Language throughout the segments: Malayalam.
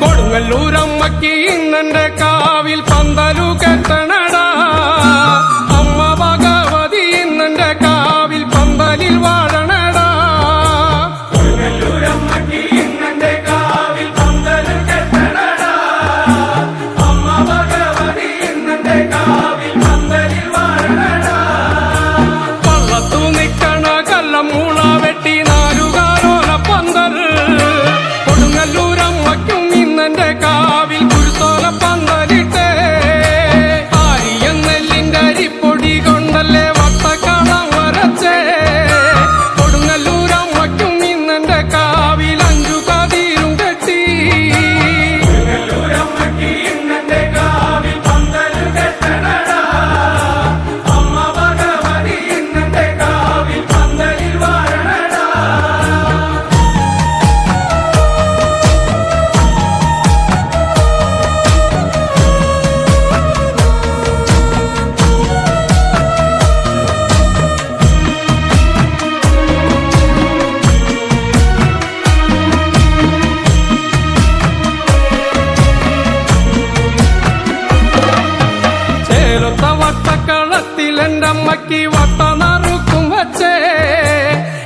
കൊടുങ്ങല്ലൂരമ്മക്ക് ഇന്നെന്റെ കാവിൽ പന്തലു കെട്ടണടാ. അമ്മ ഭഗവതി ഇന്നെന്റെ കാവിൽ പന്തലിൽ വാഴണടാ. കൊടുങ്ങല്ലൂരമ്മക്ക് ഇന്നെന്റെ കാവിൽ പന്തലു കെട്ടണടാ. അമ്മ ഭഗവതി ഇന്നെന്റെ കാവിൽ പന്തലിൽ വാഴണടാ. പള്ളത്തു നിക്കണ കല്ലം മൂള വെട്ടി നാലുകാലോല പന്തൽ. കൊടുങ്ങല്ലൂരമ്മയ്ക്കും ഇന്നെന്റെ കാവിൽ കുരുത്തോല പന്തലിട്ടേ. ആരിയം നെല്ലിന്റെ അരിപ്പൊടി കൊണ്ടല്ലേ വട്ടക്കളം വരച്ചേ. കൊടുങ്ങല്ലൂരമ്മയ്ക്കും ഇന്നെന്റെ കാവിൽ 5 കതിരും കെട്ടി. കൊടുങ്ങല്ലൂരമ്മയ്ക്ക് ഇന്നെന്റെ കാവിൽ പന്തല് കെട്ടണടാ. അമ്മ ഭഗവതി ഇന്നെന്റെ കാവിൽ പന്തലിൽ വാഴണടാ. ചേലൊത്ത വട്ടക്കളത്തിൽ എന്റെ അമ്മയ്ക്ക് വട്ട നറുക്കും വച്ചേ.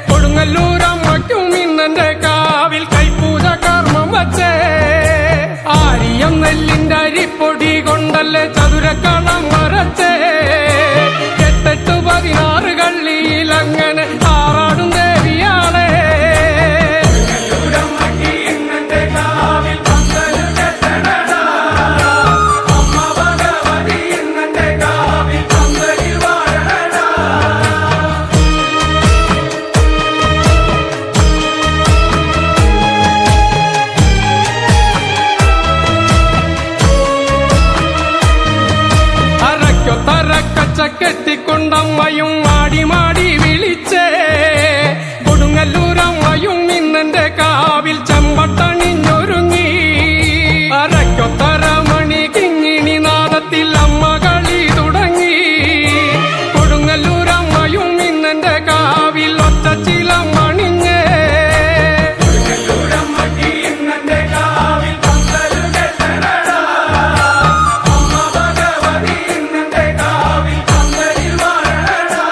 കൊടുങ്ങല്ലൂരമ്മയ്ക്കും ഇന്നെന്റെ കാവിൽ കൈപ്പൂജ കർമ്മം വച്ചേ. ആരിയം നെല്ലിന്റെ അരിപ്പൊടി കൊണ്ടല്ലേ ചതുരക്കളം വരച്ചേ. 8 16 കള്ളിയിൽ അങ്ങനെ ആറാടും ദേവിയാളെ. കൊടുങ്ങല്ലൂരമ്മയ്ക്ക് ഇന്നെന്റെ കാവിൽ പന്തല് കെട്ടണടാ. അമ്മ ഭഗവതി ഇന്നെന്റെ കാവിൽ പന്തലിൽ വാഴണടാ. അരക്കൊത്തരക്കച്ച കെട്ടിക്കൊണ്ടമ്മയും മാടി മാടി വിളിച്ചേ. കൊടുങ്ങല്ലൂരമ്മയും ഇന്നെന്റെ കാവിൽ ചെമ്പട്ടണിഞ്ഞൊരുങ്ങി. അരക്കൊത്തര മണി കിങ്ങിണി നാദത്തിൽ അമ്മ കളി തുടങ്ങി. കൊടുങ്ങല്ലൂരമ്മയും ഇന്നെന്റെ കാവിൽ ഒറ്റച്ചിലം മണിഞ്ഞേ. കൊടുങ്ങല്ലൂരമ്മയ്ക്ക് ഇന്നെന്റെ കാവിൽ പന്തല് കെട്ടണടാ. അമ്മ ഭഗവതി ഇന്നെന്റെ കാവിൽ പന്തലിൽ വാഴണടാ.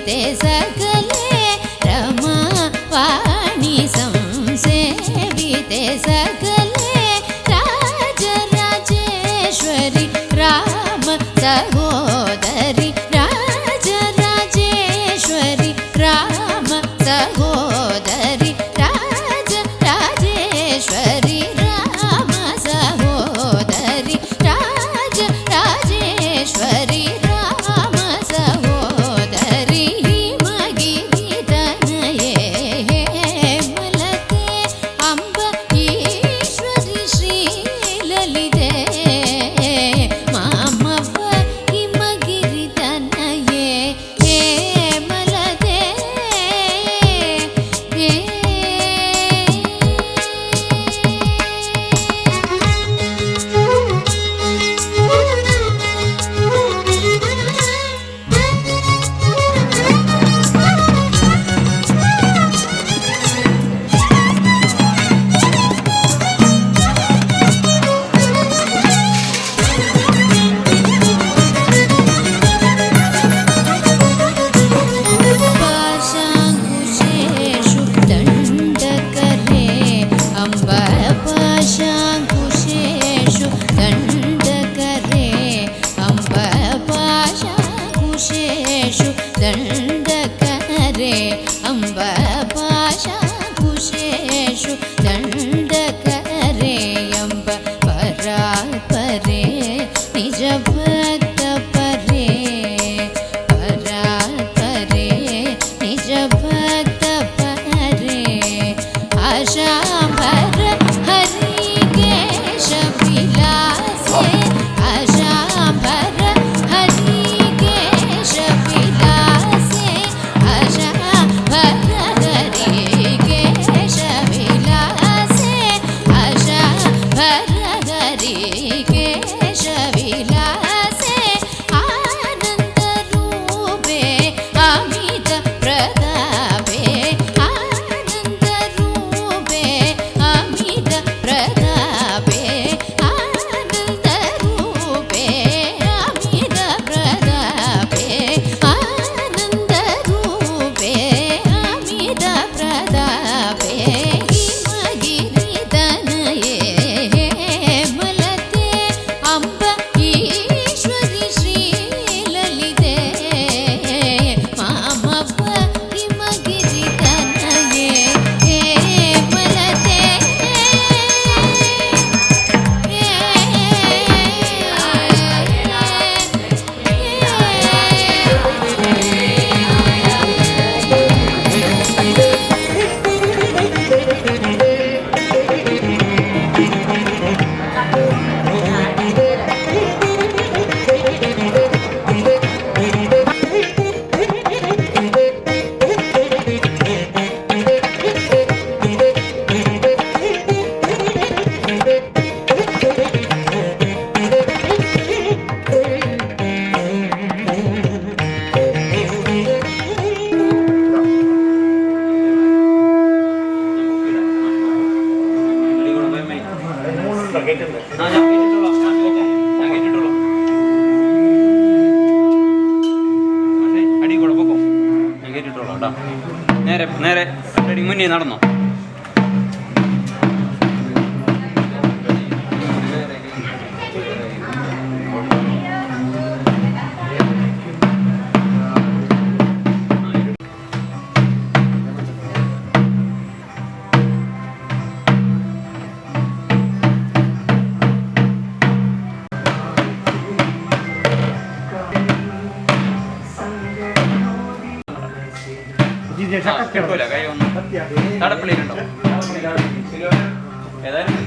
सेविते सकले रमा वाणी संसेविते सकले राजराजेश्वरि राम सहोदरि राजराजेश्वरि राम सहोदरि राजराजेश्वरि राम सहोदरि राजराजेश्वरि राम सहोदरि हिमगिरितनये मलते अम्ब ईश्वरि श्रीललिते मामव्व हिमगिरितनये मलते पाशाङ्कुशेषु दण्डकरे अम्ब पाशाङ्कुशेषु दण्डकरे अम्ब पाशाङ्कुशेषु दण्डकरे अम्ब पाशाङ्कुशेषु दण्डकरे अम्ब परात्परे निज भक्त परे परात्परे निज भक्त परे आशांबर हरिकेश विलासे आशांबर हरिकेश विलासे आशांबर हरिकेश विलासे आशांबर हरिकेश विलासे आनंद रूपे अमित प्रतापे आनंद रूपे अमित प्रतापे आनंद रूपे अमित प्रतापे आनंद रूपे अमित प्रतापे हिमगिरितनये मलते अम्ब ईश्वरि श्रीललिते मामव्व हिमगिरितनये मलते നേരെ നേരെ മുന്നേ നടന്നോ കിട്ടൂല കൈ ഒന്ന് തടപ്പിള്ളിയിലുണ്ടോ ഏതായാലും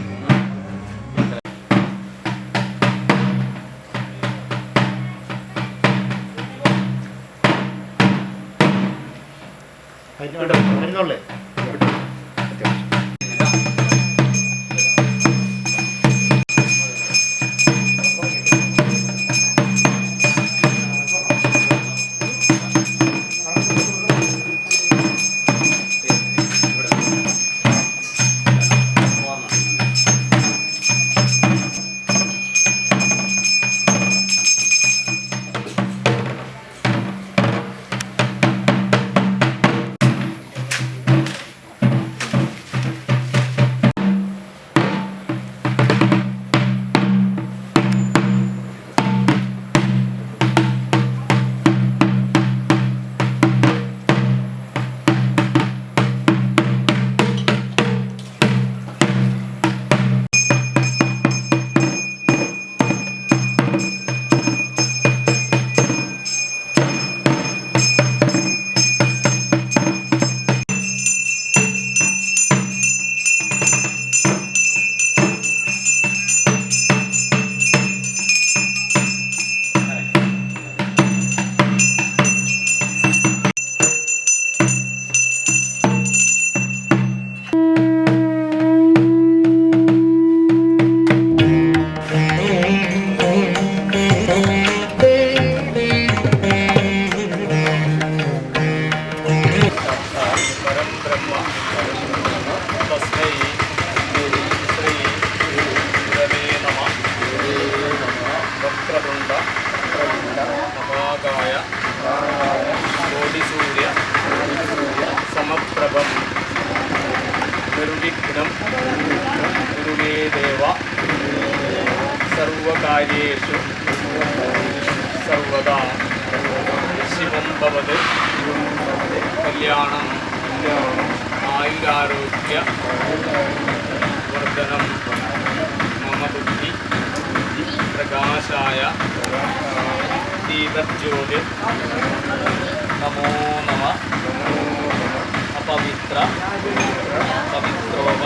സർവം നിർവിഘ്നം കുരുമേ ദേവ സർവകാര്യേഷു സർവദാ ശിവം ഭവത് കല്യാണം ആയുരാരോഗ്യ വർദ്ധനം മമ ബുദ്ധി പ്രകാശായ ദീപജ്യോതി നമോ നമ അപവിത്ര പവിത്രോവ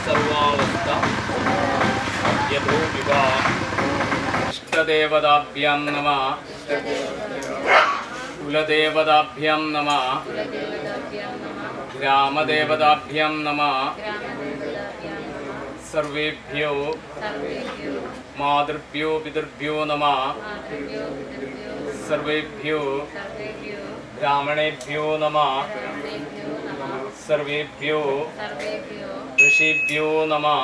സർവാവസ്ഥ യഥോ വിവാ ഇഷ്ടദേവതാഭ്യാം നമഃ കുലദേവതാഭ്യാം നമഃ ഗ്രാമദേവതാഭ്യാം നമഃ സർവേഭ്യോ മാതൃഭ്യോ പിതൃഭ്യോ നമഃ സർവേഭ്യോ ബ്രാഹ്മണേഭ്യോ നമഃ സർവേഭ്യോ ഋഷിഭ്യോ നമഃ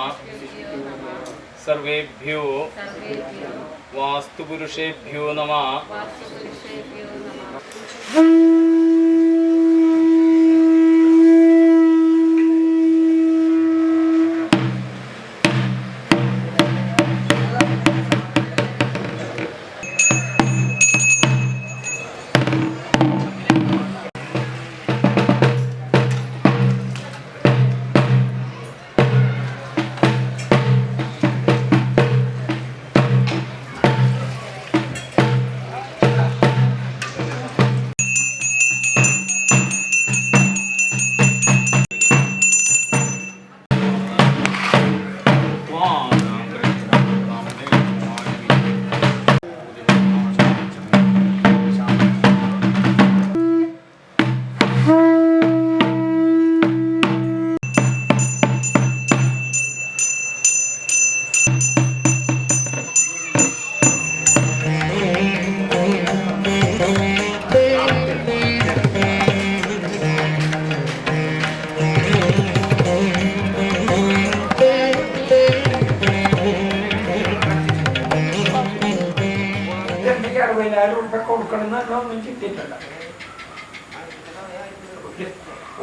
സർവേഭ്യോ വാസ്തുപുരുഷേഭ്യോ നമഃ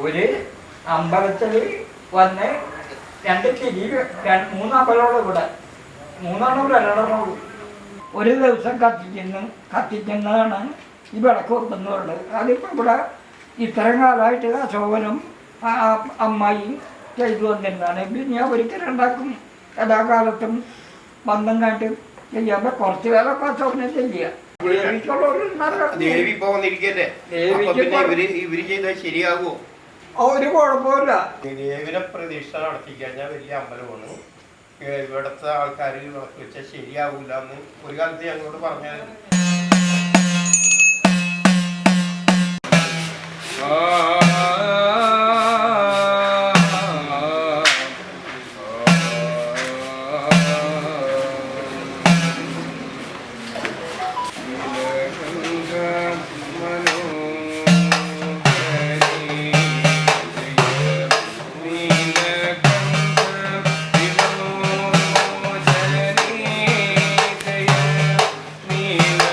ഒരു അമ്പലത്തിൽ വന്ന് രണ്ട് തിരി മൂന്നമ്പലമുള്ള ഇവിടെ മൂന്നെണ്ണം രണ്ടെണ്ണമുള്ളൂ. ഒരു ദിവസം കത്തിക്കുന്നതാണ് ഈ വിളക്ക് വെക്കുന്നുള്ളത്. അതിപ്പോൾ ഇവിടെ ഇത്രയും കാലമായിട്ട് അശോകനും അമ്മായിയും ചെയ്തു വന്നിരുന്നതാണ്. പിന്നെ ഒരിക്കലും ഉണ്ടാക്കും എല്ലാ കാലത്തും ബന്ധം കണ്ട് ചെയ്യാൻ കുറച്ച് പേരൊക്കെ അശോകനെ ചെയ്യുക. ദേവി ഇപ്പൊ വന്നിരിക്കല്ലേ, ഇവര് ചെയ്താൽ ശരിയാകുമോ? ഒരു കുഴപ്പമില്ല. ദേവിനെ പ്രതീക്ഷ നടത്തി കഴിഞ്ഞാൽ വലിയ അമ്പലമാണ്. ഇവിടുത്തെ ആൾക്കാർ വിളക്ക് വെച്ചാൽ ശരിയാകൂല എന്ന് ഒരു കാലത്ത് ഞങ്ങളോട് പറഞ്ഞായിരുന്നു. നീല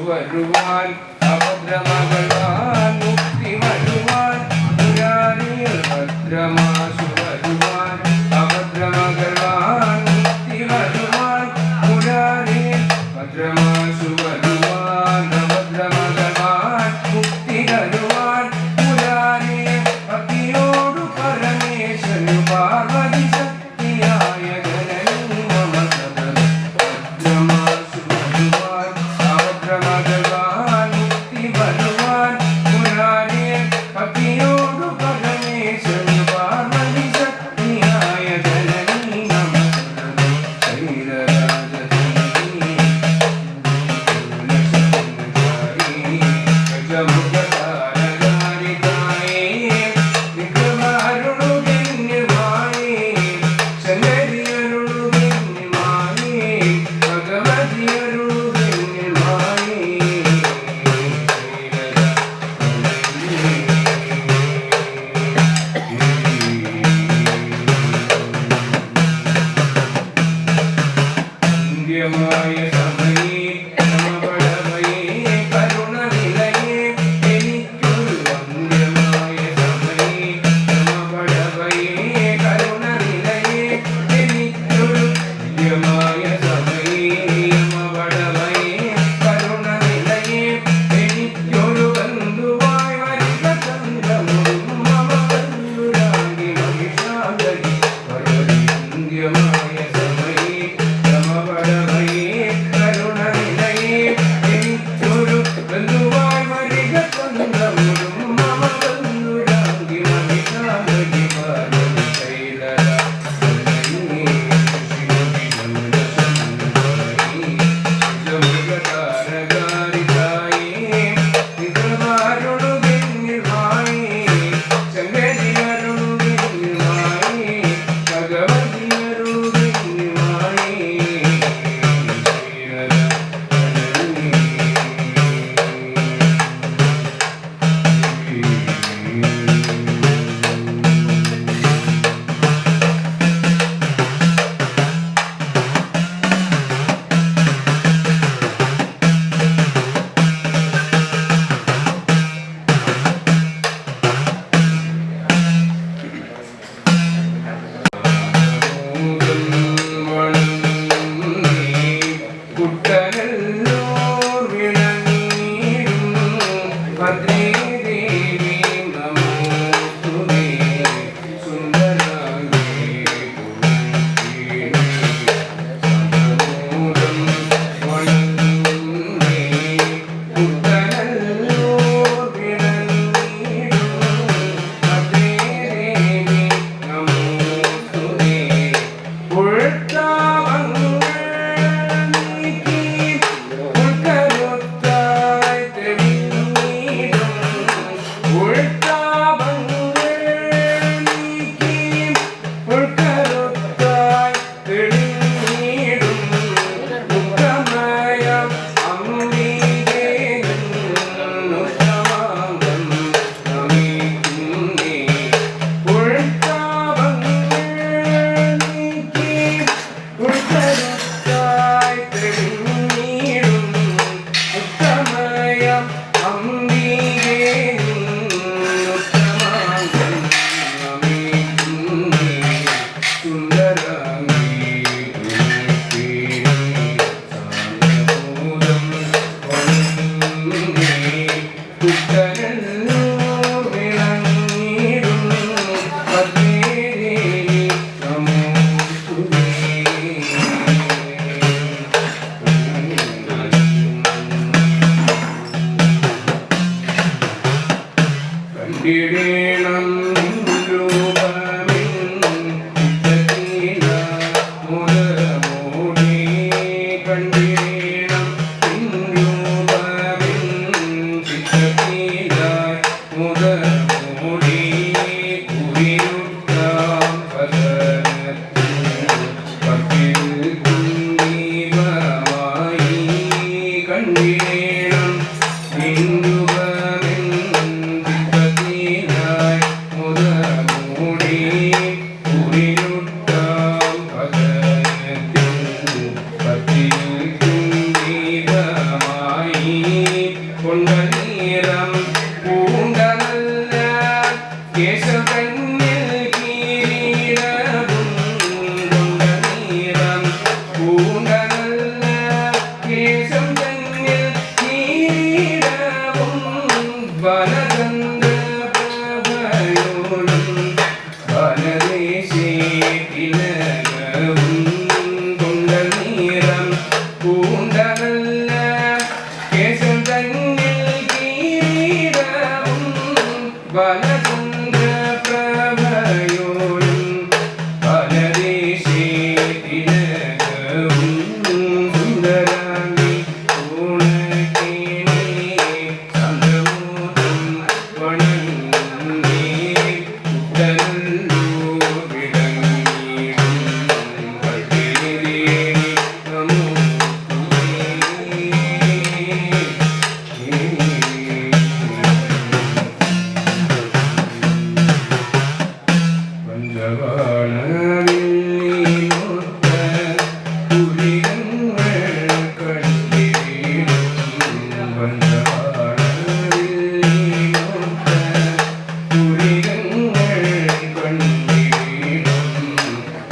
വരുവാൻ അഭദ്രമകളാൻ മുക്തി വരുവാൻ മുരാരിയിൽ ഭദ്രമാശു വരുവാൻ അഭദ്രമകളാൻ മുക്തി വരുവാൻ മുരാരിയിൽ ഭദ്രമാശു വരുവാൻ അഭദ്രമകളാൻ മുക്തി വരുവാൻ മുരാരിയിൽ ഭക്തിയോടു പരമേശ്വരു പാർവതി ശക്തിയായ ഗണനീ മമ സദനം ഭദ്രമാശു വരുവാൻ ഭഗവാൻ മുക്തി ഭഗവാൻ മുരാരേ ഭക്തിയോടു പരമേശ്വര പാർവതി ശക്തിയായ ജനനീ നമ ശൈലരാജനീ ഗജമുഖാരകാരികായേ വിക്രമാരുളുകന്യമായേ ശങ്കരിയരുളുകന്യമായേ ഭഗവതിയരുളുകന്യമായേ മായ സമയേ നമപടവയേ കരുണ നിലയേ എനിക്കൊരു വന്യമായ സമയേ നമപടവയേ കരുണ നിലയേ എനിക്കൊരു വന്യമായ സമയേ നമപടവയേ കരുണ നിലയേ എനിക്കൊരു ബന്ധുവായി വരിക ചന്ദ്രമുറും മമ ബന്ധുരാഗി മഹിഷാദരി ഭഗവതി വന്യമായ സമയേ നമപടവയേ കരുണ നിലയേ എനിക്കൊരു ബന്ധുവായി വരിക ചന്ദ്രമുറും മമ ബന്ധുരാഗി മഹിഷാദരി ഭഗവതി ശൈലരാജനീ ശിവവിമലസുന്ദരീ വിഗ്രഹാരുളുകന്യമായേ ശങ്കരിയരുളുകന്യമായേ ഭഗവതിയരുളുകന്യമായേ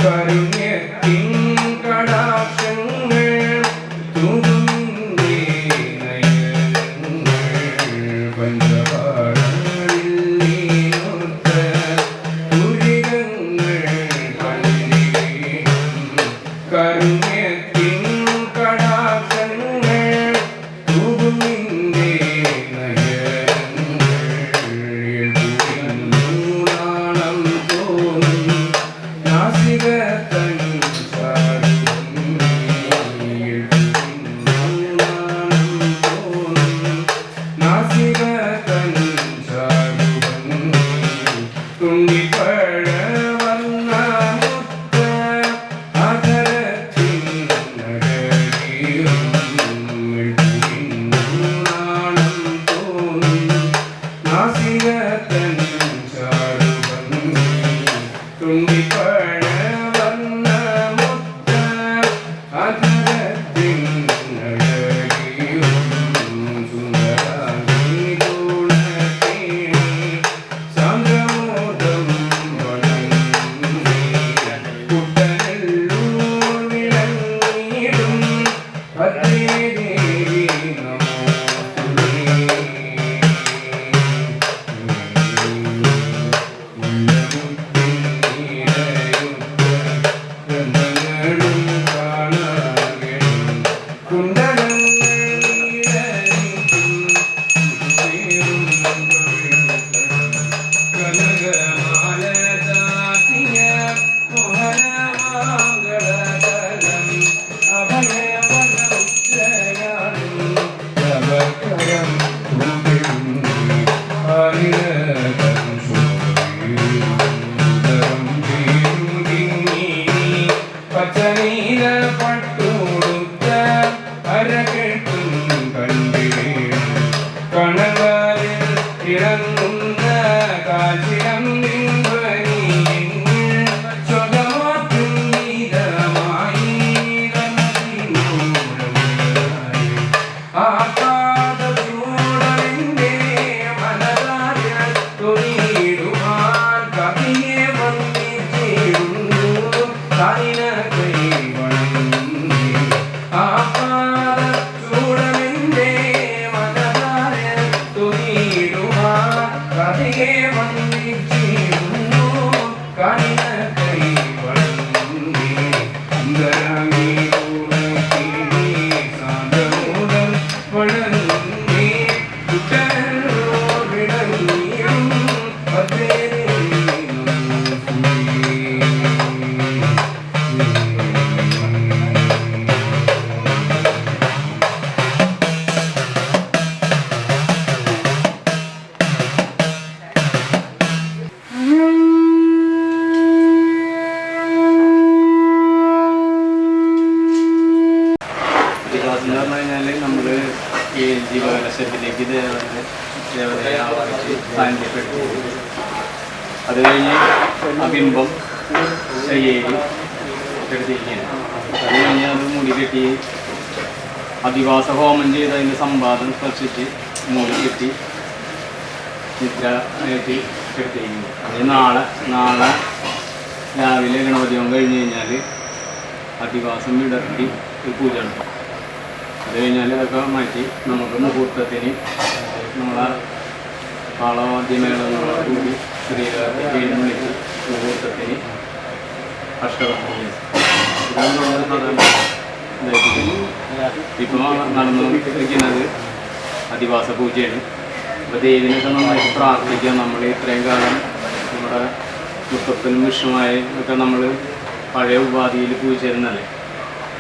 കരുണ്യത്തിൻ കടാക്ഷങ്ങൾ തൂകുമിന്നേ നയനങ്ങൾ പഞ്ചപാദങ്ങളിൽ നീനൊത്ത തുരികങ്ങൾ കണ്ണിലേക്കും കരുണ്യത്തിൻ കടാക്ഷങ്ങൾ തൂകുമിന്നേ നയനങ്ങൾ തോന്നും നാസികത്തൻ നാസികത്തൻ തുണ്ടിപ്പഴ വന്ന മുത്ത അധരത്തിൻ നാണം തോന്നും നാസികത്തൻ തുണ്ടിപ്പഴ വന്ന മുത്ത അധരത്തിൻ സുന്ദരാംഗി ഗുണത്തേണി സാന്ദ്രമോദം വണങ്ങി കുട്ടനല്ലൂർ വിളങ്ങിടും ഭദ്രേ ദേവി നമോസ്തുതേ പച്ചനീല പട്ടുടുത്ത അരകെട്ടും കണ്ടിടേണം കണകാലിൽ ഇറങ്ങുന്ന കാശിരം നിൻധ്വനിയെങ്കിൽ സ്വതമാറ്റും ഗീതമായി ആപാദചൂടലിന്റെ മനതാരിൽ തൊഴിയിടുവാൻ കവിയെ വന്നിച്ചിടുന്നു കാലിന കൈവണങ്ങി ആപാദചൂടലിന്റെ മനതാരിൽ തൊഴിയിടുവാൻ കവിയെ വന്നിച്ചിടുന്നു കാലിന കൈവണങ്ങി സുന്ദരാംഗി ഗുണത്തേണി സാന്ദ്രമോദം വണങ്ങി കുട്ടനല്ലൂർ വിളങ്ങിടും ഭദ്രേ ദേവി നമോസ്തുതേ. വിശ്വാസം എന്ന് പറഞ്ഞു കഴിഞ്ഞാൽ നമ്മൾ ഈ ജീവകലശത്തിലേക്ക് ദേവതയെ ആവാഹിച്ച് സാന്നിധ്യപ്പെട്ടു. അത് കഴിഞ്ഞ് ആ ബിംബം ശയ്യയിൽ എടുത്തിരിക്കുകയാണ്. അത് കഴിഞ്ഞ് അത് മുടി കെട്ടി അധിവാസ ഹോമം ചെയ്ത് അതിൻ്റെ സമ്പാദം സ്പർശിച്ച് മുടി കെട്ടി നിദ്ര ആയിട്ട് എടുത്തിരിക്കുന്നു. അത് നാളെ രാവിലെ ഗണപതി ഹോമം കഴിഞ്ഞ് കഴിഞ്ഞാൽ അധിവാസം വിടർത്തി ഒരു പൂജ ഉണ്ട്. അത് കഴിഞ്ഞാൽ ഇതൊക്കെ മാറ്റി നമുക്ക് മുഹൂർത്തത്തിന് നമ്മളെ താളവാദ്യമേളങ്ങളെ കൂടി സ്ത്രീകളെ വീണ്ടും വിളിച്ച് മുഹൂർത്തത്തിന് അഷ്ടവർണ്ണ ഇപ്പോൾ നടന്നുകൊണ്ടിരിക്കുന്നത് അധിവാസ പൂജയാണ്. അപ്പോൾ ദേവിനൊക്കെ നന്നായിട്ട് പ്രാർത്ഥിക്കുക. നമ്മൾ ഇത്രയും കാലം നമ്മുടെ മുത്തപ്പനും വിഷ്ണുമായി ഒക്കെ നമ്മൾ പഴയ ഉപാധിയിൽ പൂജിച്ചിരുന്നല്ലേ.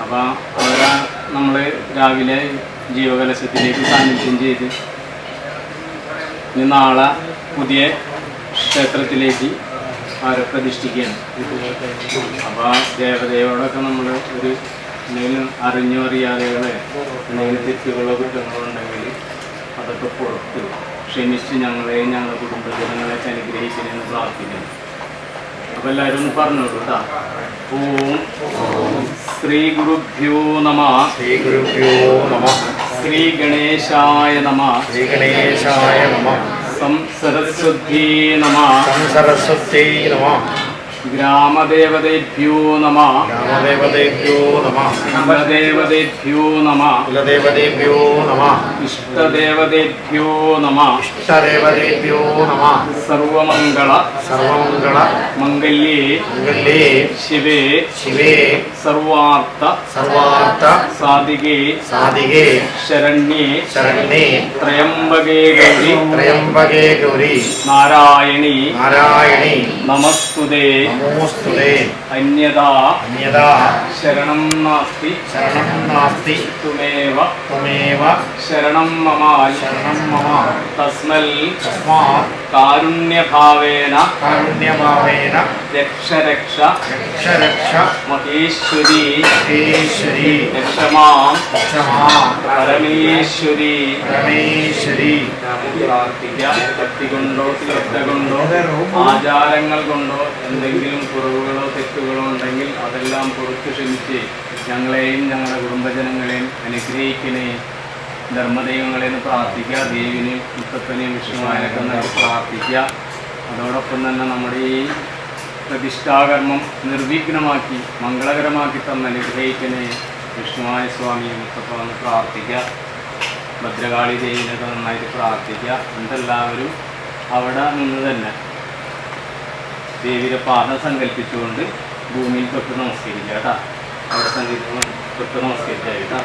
അപ്പോൾ അവരെ നമ്മൾ രാവിലെ ജീവകലശത്തിലേക്ക് സാന്നിധ്യം ചെയ്ത് ഇനി നാളെ പുതിയ ക്ഷേത്രത്തിലേക്ക് അവരെ പ്രതിഷ്ഠിക്കുകയാണ്. അപ്പോൾ ദേവതയോടൊക്കെ നമ്മൾ ഒരു എന്തെങ്കിലും അറിഞ്ഞോ അറിയാതെകളെ എന്തെങ്കിലും തെറ്റുകളോ കുറ്റങ്ങളോ ഉണ്ടെങ്കിൽ അതൊക്കെ പുറത്ത് ക്ഷമിച്ച് ഞങ്ങളെയും ഞങ്ങളുടെ കുടുംബജനങ്ങളെയൊക്കെ അനുഗ്രഹിക്കണമെന്ന് പ്രാർത്ഥിക്കണം. അപ്പോൾ എല്ലാവരും ഒന്ന് പറഞ്ഞോളൂ കേട്ടോ. ഓം ശ്രീ ഗുരുഭ്യോ നമഃ. ശ്രീ ഗുരുഭ്യോ നമഃ. ശ്രീ ഗണേശായ നമഃ. ശ്രീ ഗണേശായ നമഃ. സംസരസ്വത്യേ നമഃ. സംസരസ്വത്യേ നമഃ. ഗ്രാമദേവതേഭ്യോ നമഃ. ഗ്രാമദേവതേഭ്യോ നമഃ. കുലദേവതേഭ്യോ നമഃ. കുലദേവതേഭ്യോ നമഃ. ഇഷ്ടദേവതേഭ്യോ നമഃ. ഇഷ്ടദേവതേഭ്യോ നമഃ. സർവമംഗള സർവമംഗള മംഗല്യേ മംഗല്യേ ശിവേ ശിവേ സർവാർത്ഥ സർവാർത്ഥ സാധികേ സാധികേ ശരണ്യേ ശരണ്യേ ത്രയംബകേ ഗൗരി ത്രയംബകേ ഗൗരി നാരായണി നാരായണി നമസ്തുതേ നമോസ്തുതേ. അന്യഥാ അന്യഥാ ശരണം നാസ്തി ശരണം നാസ്തി ത്വമേവ ത്വമേവ ശരണം മമ. ശരണം മമ. തസ്മൽ തസ്മാത് കാരുണ്യഭാവേന കാരുണ്യഭാവേന രക്ഷ രക്ഷ രക്ഷ രക്ഷ മഹേശ്വരി മഹേശ്വരി രക്ഷമാം രക്ഷമാ പരമേശ്വരി പരമേശ്വരി. പ്രാർത്ഥിക്കാം. ഭക്തി കൊണ്ടോ ശ്രദ്ധ കൊണ്ടോ ആചാരങ്ങൾ കൊണ്ടോ എന്തെങ്കിലും കുറവുകളോ തെറ്റുകളോ ഉണ്ടെങ്കിൽ അതെല്ലാം പുറത്തു ക്ഷമിച്ച് ഞങ്ങളെയും ഞങ്ങളുടെ കുടുംബജനങ്ങളെയും അനുഗ്രഹിക്കണേ. ധർമ്മദൈവങ്ങളെന്ന് പ്രാർത്ഥിക്കുക. ദേവിനെയും മുത്തപ്പനെയും വിഷ്ണുവായനൊക്കെ നമുക്ക് പ്രാർത്ഥിക്കുക. അതോടൊപ്പം തന്നെ നമ്മുടെ ഈ പ്രതിഷ്ഠാകർമ്മം നിർവിഘ്നമാക്കി മംഗളകരമാക്കി തന്നെ അനുഗ്രഹിക്കണേ. വിഷ്ണുവായ സ്വാമിയെ മുത്തപ്പ എന്ന് പ്രാർത്ഥിക്കുക. ഭദ്രകാളി ദേവിനൊക്കെ നന്നായിട്ട് പ്രാർത്ഥിക്കുക. എന്തെല്ലാവരും അവിടെ നിന്ന് തന്നെ ദേവിയുടെ പാദം സങ്കല്പിച്ചുകൊണ്ട് ഭൂമിയിൽ തൊട്ട് നമസ്കരിക്കുക കേട്ടോ. അവിടെ തൊട്ട് നമസ്കരിക്കുക കേട്ടോ.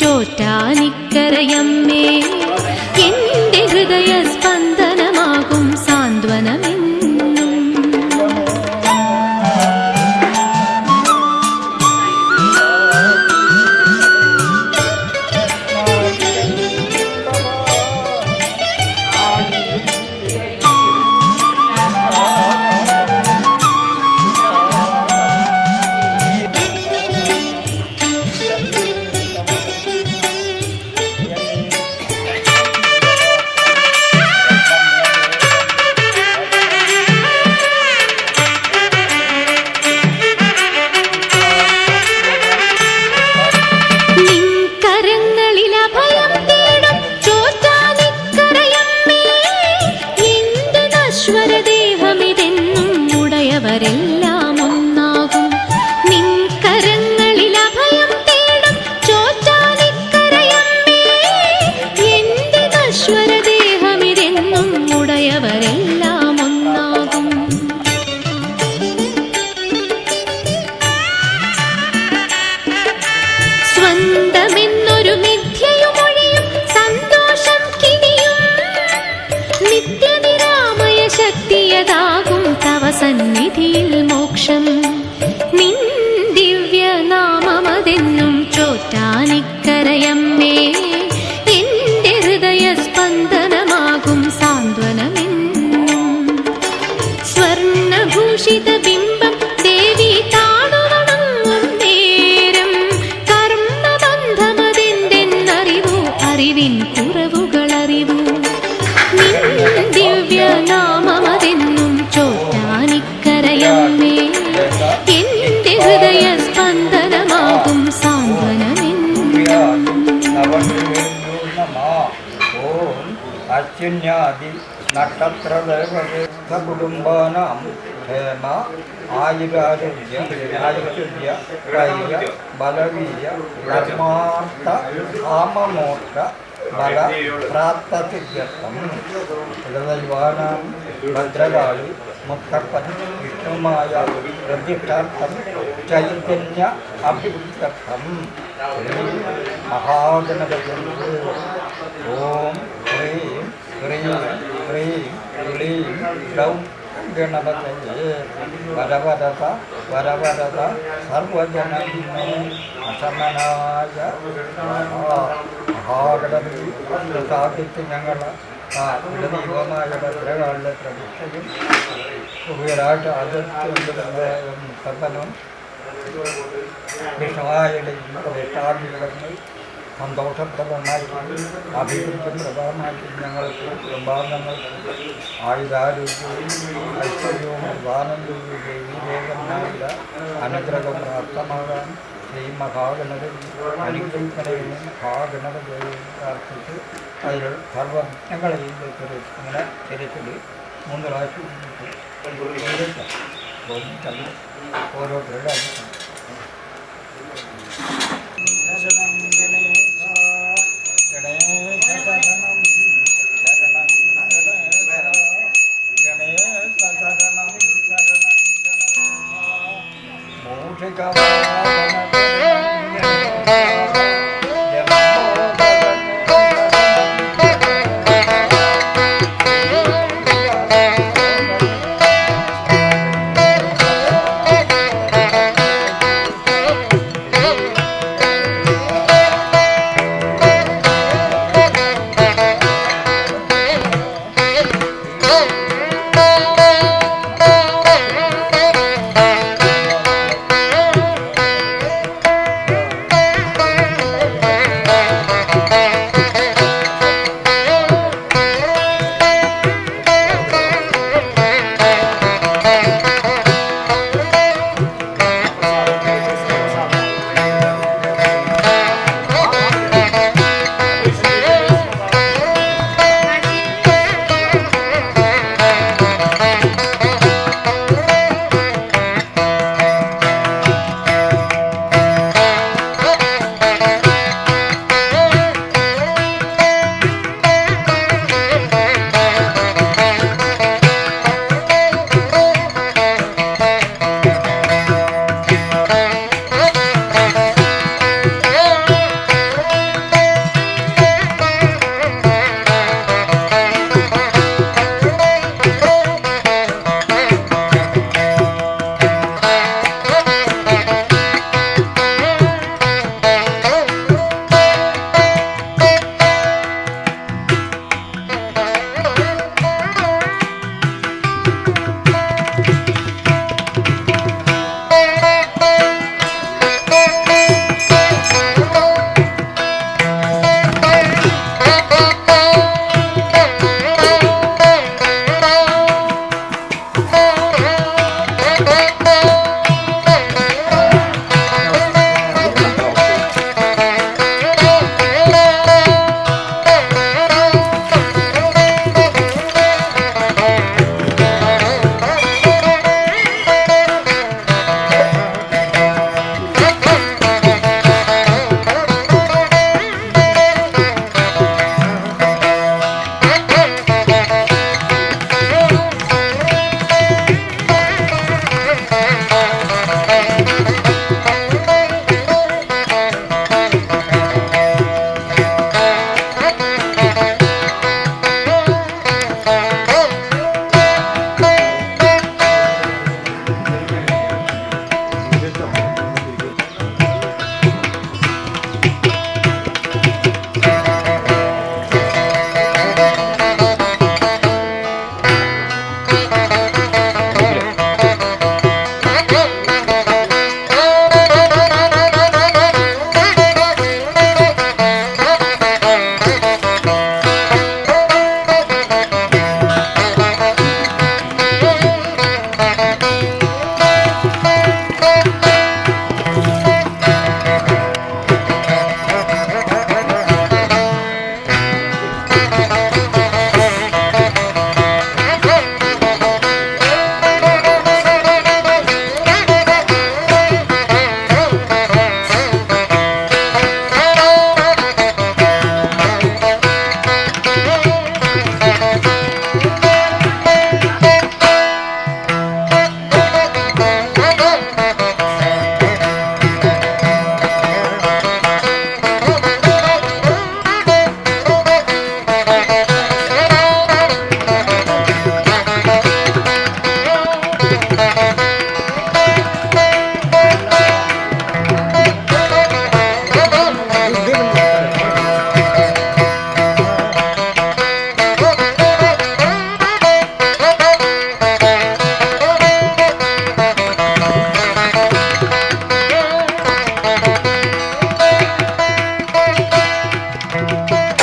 ചോറ്റാനിക്കരയമ്മേ എന്റെ ഹൃദയ സ്പന്ദനമാകും സാന്ത്വനമെന്നും സ്വന്തമെന്നൊരു മിഥ്യയുമൊഴിയും സന്തോഷം കിനിയും നിത്യനിരാമയ ശക്തിയതാകും തവ സന്നിധിയിൽ മോക്ഷം നിൻ ദിവ്യനാമമതെന്നും ചോറ്റാനിക്കരയമ്മേ എന്റെ ഹൃദയ സ്പന്ദനമാകും സാന്ത്വനമെന്നും സ്വർണഭൂഷിത ബിംബം ദേവി താണുവണങ്ങും നേരം കർമ്മബന്ധമതെന്തെന്നറിവു അറിവിൻ കുറവുകളറിവു നിൻ ദിവ്യനാമമതെന്നും ചോറ്റാനിക്കരയമ്മേ എന്റെ ഹൃദയ സ്പന്ദനമാകും സാന്ത്വനമെന്നും ഓം അച്യുന്യാദി നക്ഷത്രകുടുംബാനാം ഹേമ ആയുരാരോഗ്യ ഐശ്വര്യ കൈര്യ ബലവീയ ധർമാർത്ഥ കാമമോക്ഷ ബല പ്രാപ്തസിദ്ധ്യർത്ഥം ദൈവാനാം ഭദ്രകാളി മുത്തപ്പൻ വിഷ്ണുമായ പ്രതിഷ്ഠാർത്ഥം ചൈതന്യ അഭിവൃദ്ധ്യർത്ഥം മഹാഗണപതി ഓം ഹ്രീം ഹ്രീം ഹ്രീം ക്ലീം ഗ്ലൗം ഗണപതയേ വരവരത വരവരത സർവജനമേ അസമനായ മഹാഗണപതി സാധിച്ച് ഞങ്ങൾ ദൈവമായ ഭദ്രകാളിലെ പ്രതിഷ്ഠയും കുബേരായിട്ട് അതിർത്തിയും മുത്തപ്പനും വിഷ്ണുവായുടെയും പ്രതിഷ്ഠാദികളങ്ങൾ സന്തോഷപ്രദമായി അഭിവൃദ്ധി പ്രധാനമായിട്ട് ഞങ്ങൾക്ക് കുടുംബാംഗങ്ങൾക്ക് ആയുരാരോഗ്യവും ഐശ്വര്യവും പ്രധാനവും ദേവീദേവന്മാരുടെ അനുഗ്രഹം പ്രാപ്തമാകാൻ ശ്രീ മഹാഗണപതി അനുഗ്രഹിക്കണമെന്ന് മഹാഗണപതിയെ പ്രാർത്ഥിച്ച് അതിൽ സർവജ്ഞങ്ങളെയും ഇങ്ങനെ തിരിച്ചത് 3 പ്രാവശ്യം ഓരോരുത്തരുടെ